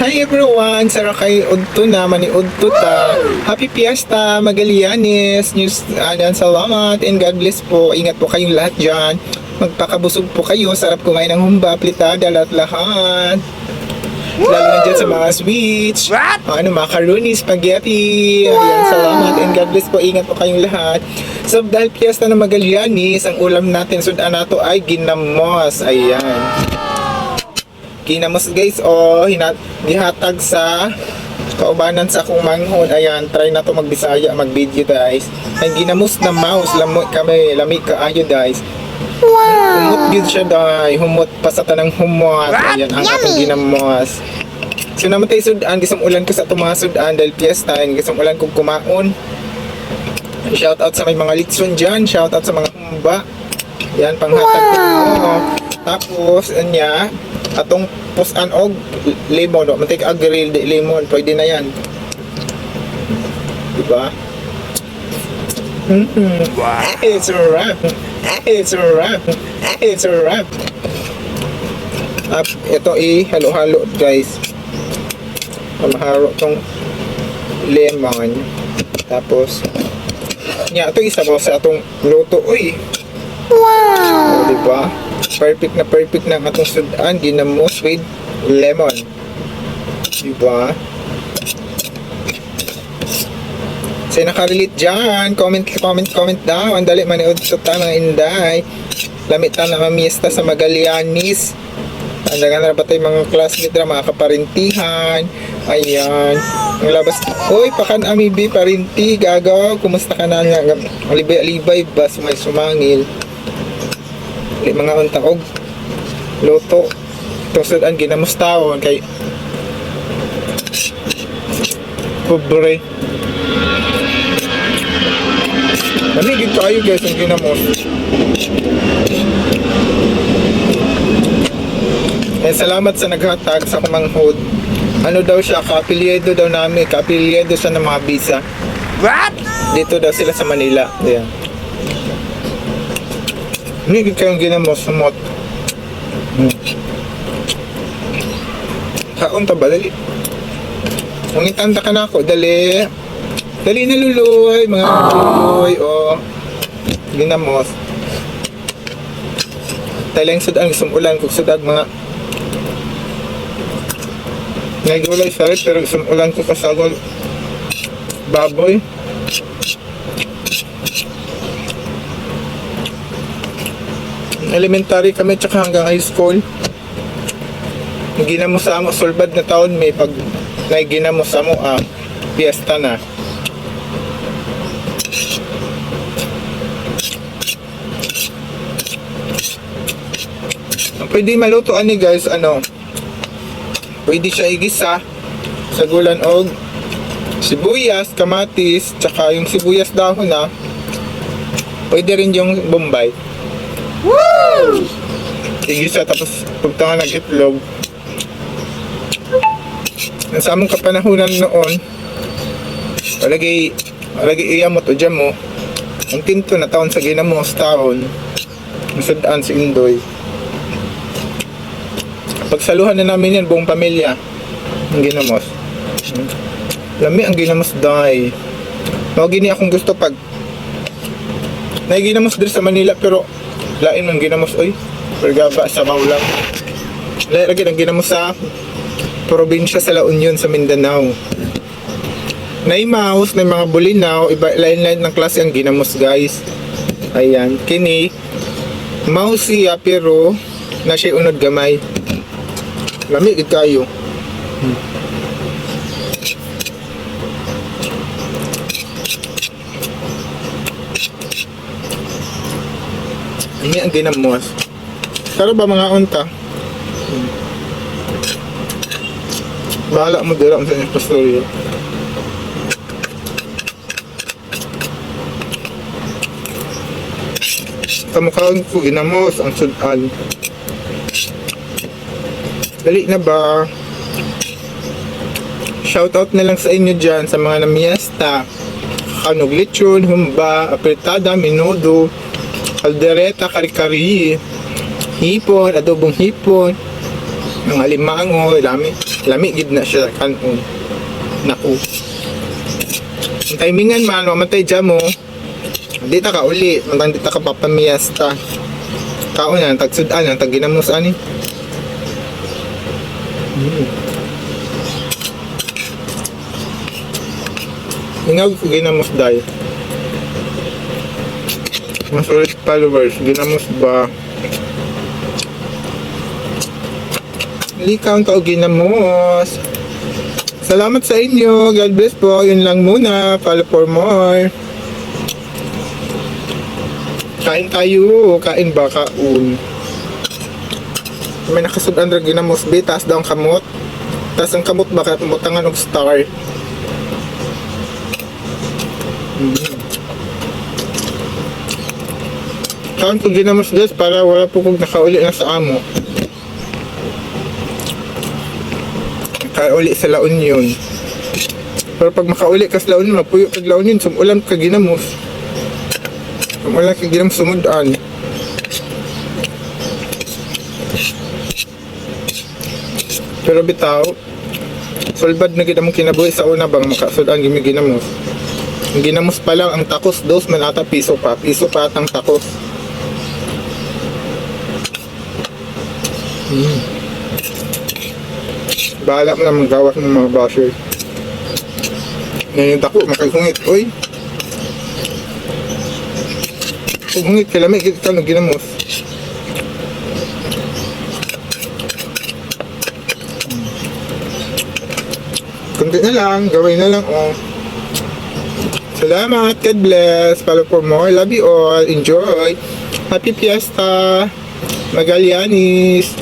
Hi everyone! Sara kay Udto na, mani Udto ta. Happy Fiesta, Magallanes. News, salamat and God bless po. Ingat po kayong lahat dyan. Magpakabusog po kayo. Sarap kumain ng humba, plitada, lahat-lahat. Lalo na dyan sa mga sweets. Macaroni, spaghetti. Ayan, salamat and God bless po. Ingat po kayong lahat. So, dahil Fiesta ng Magallanes, ang ulam natin sudan nato ay ginamos. Ayan. Ginamos guys, dihatag sa kaubanan sa akong manghod. Ayan, try na to magbisaya, mag-video guys. Ay ginamos na mouse, lami kaayo guys. Humot gid siya dai, humot pa sa tanang humot. Ayan, ang atong ginamos. So naman tayo sudan, gisang ulan ko sa itong mga sudan dahil fiesta, gisang ulan kong kumaon. Shout out sa may mga litson dyan, shout out sa mga humba. Yan, panghatag ko. Tapos, anya, atong pusan og lemon, mantik grilled lemon, pwede na yan. Diba? It's a wrap. It's a wrap. It's a wrap. Ito halo-halo guys. Maharo tong lemon. Tapos, ito isa mo sa atong luto. Uy! Wow! Diba? Perfect na ang atong sudan, ginamos with lemon. Diba? Say nakarelate dyan, comment daw. Ang dali maniod sa mga inday. Lamit na mamiyesta sa Magallanes. Andagan na ba tayo mga classmate na mga kaparintihan. Ayan. Ang labas. Uy, pakan amibi parinti. Gagaw. Kumusta ka na nga? Alibay ba? Sumangil. Mga untaog luto itong sudan ginamos taon kay pobre namigid kayo guys ang ginamos. Salamat sa naghatag sa kumanghod. Ano daw siya, kaapelyedo daw namin, kaapelyedo siya ng mga bisa. What? Dito daw sila sa Manila. Ayan. Hindi kayong ginamos sumot. Kaon ta ba? Dali. Mangitanda ka na ako. Dali. Dali na luloy. Mga luloy. O. Ginamos. Talang sudan. Gusto ulan. Kung sudag mga nagulay sa rin. Pero gusto ulan ko kasagol. Baboy. Elementary kami tsaka hanggang high school. Ginamos sa amo sulbad na taon may pag ginamos sa amo fiesta na. Pwede maluto ani guys, pwede siya igisa sa gulan og sibuyas, kamatis, tsaka yung sibuyas dahon na. Pwede rin yung bombay. Woo! Igisa tapos pagtanga nag-itlog. Sa among kapanahunan noon, walagay iyamot o dyan mo. Ang tinto na taon sa ginamos taon. Masudaan si Indoy. Pagsaluhan na namin yan, buong pamilya. Ang ginamos. Lami ang ginamos dahi. Gini akong gusto pag naiginamos din sa Manila pero lain ang ginamos, oy. Pergaba sa Maulang. Lagi ang ginamos sa probinsya sa La Union sa Mindanao. Naimaus, na mga bulinaw, iba lain-lain ng klase ang ginamos, guys. Ayan, kini mouse siya pero na siya unod gamay. Lami gid kayo. Ini ang ginamos. Pero ba mga unta? Bahala mo dira sa inyong pastoryo. Kamukhaan ko ginamos ang sudan. Dali na ba? Shoutout na lang sa inyo dyan sa mga namiyesta. Kanog lechon, humba, apretada, menudo, kaldereta, kari-kari, hipon, adobong hipon, Ang alimango, lami gid na siya kanon. Naku. Ang timingan man, mamatay dyan mo. Di ta ka uli, mantang di ta ka papamiyasta. Kaunan, tagsudan, tag ginamos ani. Ingag ko ginamos dahil. Mas ulit followers, ginamos ba? Likaw ka o ginamos. Salamat sa inyo. God bless po. Yun lang muna. Follow for more. Kain tayo. Kain ba? Kaun. May nakasudan rin ginamos. Taas daw ang kamot. Taas ang kamot baka tumutangan og star. Kain ko ginamos guys para wala po kong nakauli na sa amo. Nakauli sa La Union. Pero pag makauli ka sa La Union, mapuyo kag La Union, sumulam ka ginamos. Sumulam ka ginamos sumudan. Pero bitaw, solbad na ginamong kinabuhi sa una bang makasudan gimi ginamos. Ang ginamos pa lang ang takos, dos man ata piso pa atang takos. Bahala mo na magawas ng mga basher. Ngayon dako, makagungit. Uy! Gungit ka lamig, kita nang ginamos. Kunti na lang, gawin na lang. Oh. Salamat, God bless. Follow for more. Love you all. Enjoy. Happy Fiesta. Magallanes.